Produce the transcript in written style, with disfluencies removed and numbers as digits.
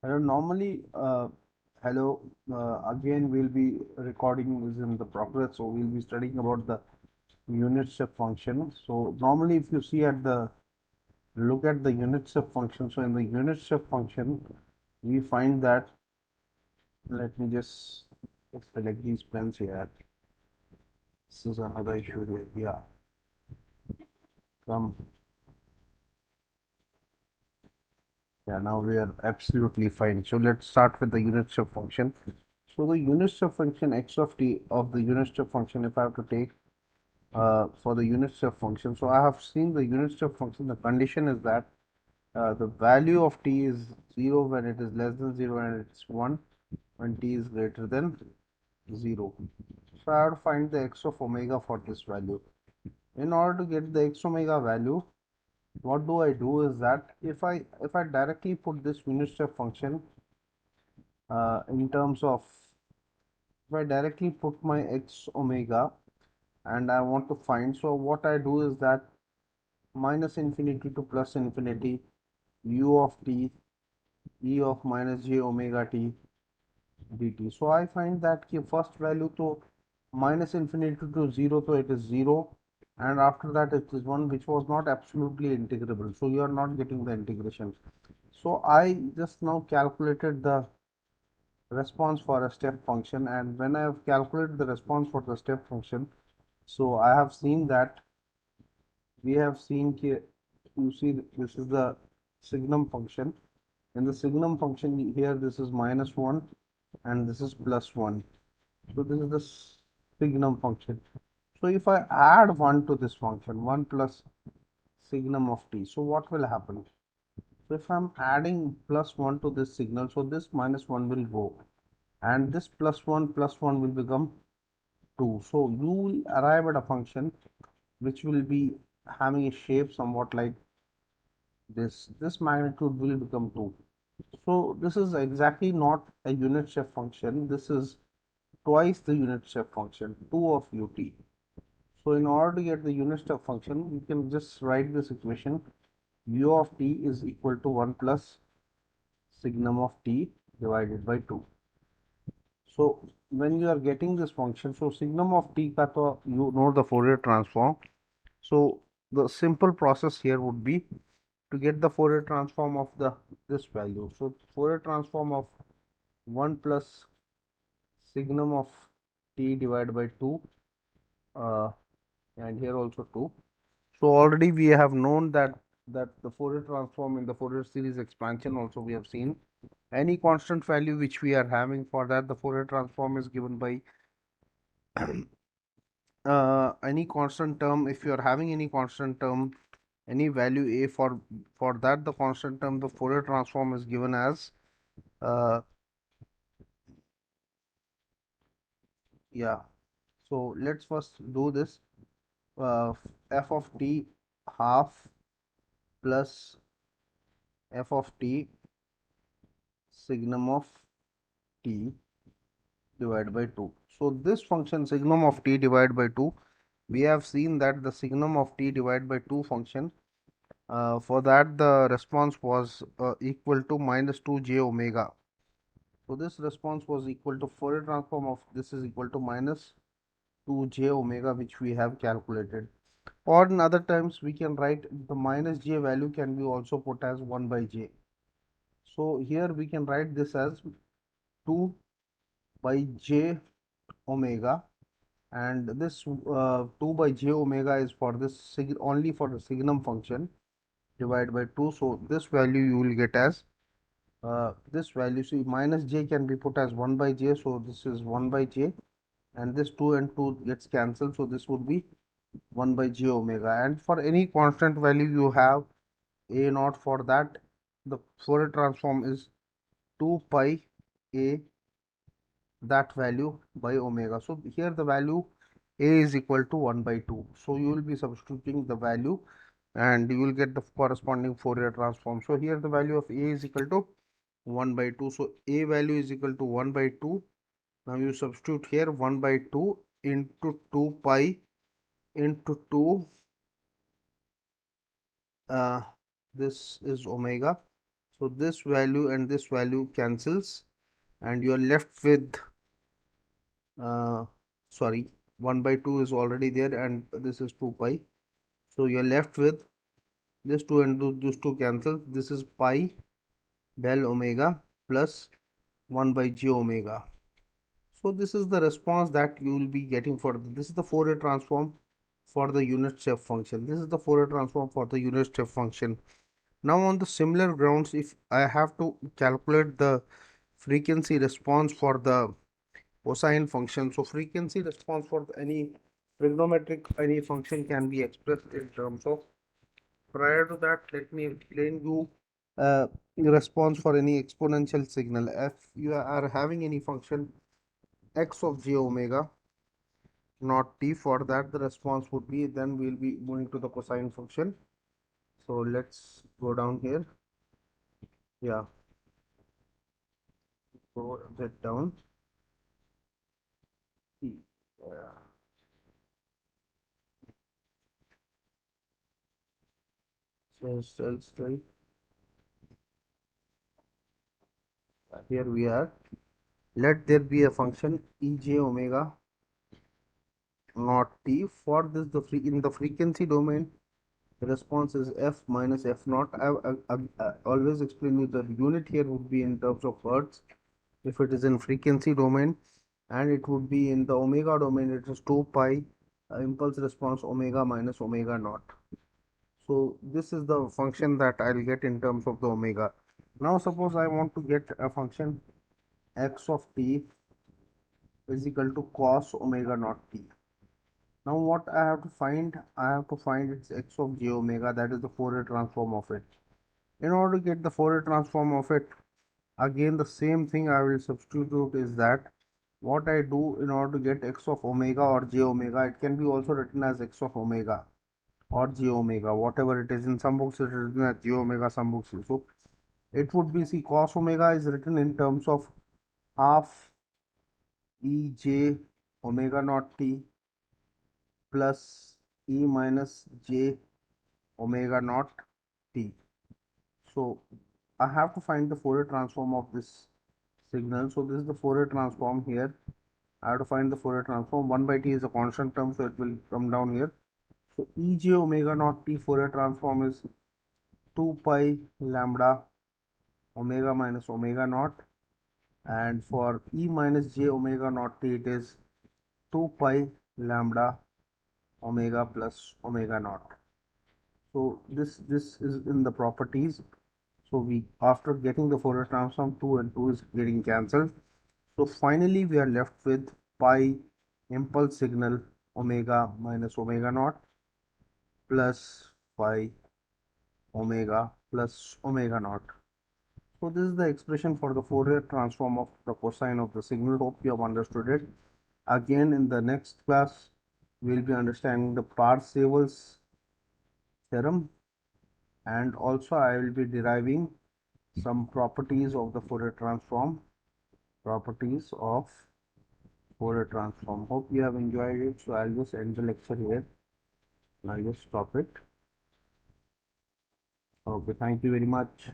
Normally, hello, again we'll be recording this in the progress, so we'll be studying about the unit step function. So normally if you see at the, look at the unit step function, so in the unit step function, we find that, let me just select these pens here. This is another issue here, yeah, come, yeah, now we are absolutely fine. So let's start with the unit step function. So the unit step function x of t of the unit step function, if I have to take for the unit step function. So I have seen the unit step function. The condition is that the value of t is 0 when it is less than 0 and it's 1 when t is greater than 0. So I have to find the x of omega for this value. In order to get the x omega value, what do I do is that if I directly put this unit step function in terms of, if I directly put my x omega and I want to find, so what I do is that minus infinity to plus infinity u of t e of minus j omega t dt. So I find that the first value to minus infinity to 0, so it is 0, and after that it is 1, which was not absolutely integrable, so you are not getting the integration. So I just now calculated the response for a step function, and when I have calculated the response for the step function, so I have seen that we have seen here, you see this is the signum function. In the signum function here, this is minus 1 and this is plus 1. So this is the signum function. So if I add 1 to this function, 1 plus signum of t, so what will happen? So if I'm adding plus 1 to this signal, so this minus 1 will go and this plus 1 will become 2. So you will arrive at a function which will be having a shape somewhat like this magnitude will become 2. So this is exactly not a unit step function. This is twice the unit step function, 2 of ut. So in order to get the unit step function, you can just write this equation: u of t is equal to 1 plus signum of t divided by 2. So when you are getting this function, so signum of t ka to you know the Fourier transform. So the simple process here would be to get the Fourier transform of the this value. So Fourier transform of 1 plus signum of t divided by 2, uh, and here also 2. So already we have known that the Fourier transform in the Fourier series expansion also we have seen any constant value which we are having, for that the Fourier transform is given by any constant term. If you are having any constant term, any value a, for that the constant term, the Fourier transform is given as uh, yeah. So let's first do this. F of t half plus f of t signum of t divided by 2. So this function signum of t divided by 2, we have seen that the signum of t divided by 2 function, for that the response was equal to minus 2 j omega. So this response was equal to Fourier transform of this is equal to minus 2 j omega, which we have calculated. Or in other terms, we can write the minus j value can be also put as 1 by j. So here we can write this as 2 by j omega, and this 2 by j omega is for this only for the signum function divided by 2. So this value you will get as this value. See, minus j can be put as 1 by j, so this is 1 by j, and this 2 and 2 gets cancelled, so this would be 1 by j omega. And for any constant value you have a naught, for that the Fourier transform is 2 pi a that value by omega. So here the value a is equal to 1 by 2. So you will be substituting the value and you will get the corresponding Fourier transform. So here the value of a is equal to 1 by 2. So a value is equal to 1 by 2. Now you substitute here 1 by 2 into 2 pi into 2, uh, this is omega. So this value and this value cancels, and you're left with uh, sorry, 1 by 2 is already there, and this is 2 pi. So you're left with this 2 and those 2 cancel. This is pi del omega plus 1 by j omega. So this is the response that you will be getting for this is the Fourier transform for the unit step function. This is the Fourier transform for the unit step function. Now on the similar grounds, if I have to calculate the frequency response for the cosine function, so frequency response for any trigonometric any function can be expressed in terms of. Prior to that, let me explain you response for any exponential signal. If you are having any function x of j omega not t, for that the response would be, then we'll be moving to the cosine function. So let's go down here. Yeah, go a bit down. Yeah. So here we are. Let there be a function ej omega not t. For this, the free in the frequency domain, the response is f minus f naught. I always explain you the unit here would be in terms of hertz if it is in frequency domain, and it would be in the omega domain. It is 2 pi impulse response omega minus omega naught. So this is the function that I'll get in terms of the omega. Now suppose I want to get a function x of t is equal to cos omega naught t. Now what I have to find? I have to find its x of j omega, that is the Fourier transform of it. In order to get the Fourier transform of it, again the same thing I will substitute is that what I do in order to get x of omega or j omega, it can be also written as x of omega or j omega, whatever it is. In some books it is written as j omega, some books. So it would be, see, cos omega is written in terms of half e j omega naught t plus e minus j omega naught t. So I have to find the Fourier transform of this signal. So this is the Fourier transform here. I have to find the Fourier transform. 1 by t is a constant term, so it will come down here. So ej omega naught t Fourier transform is 2 pi lambda omega minus omega naught, and for e minus j omega naught t it is 2 pi lambda omega plus omega naught. So this is in the properties. So we, after getting the Fourier transform, 2 and 2 is getting cancelled. So finally we are left with pi impulse signal omega minus omega naught plus pi omega plus omega naught. So this is the expression for the Fourier transform of the cosine of the signal. Hope you have understood it. Again, in the next class, we will be understanding the Parseval's theorem, and also I will be deriving some properties of the Fourier transform. Properties of Fourier transform. Hope you have enjoyed it. So I'll just end the lecture here. I'll just stop it. Okay, thank you very much.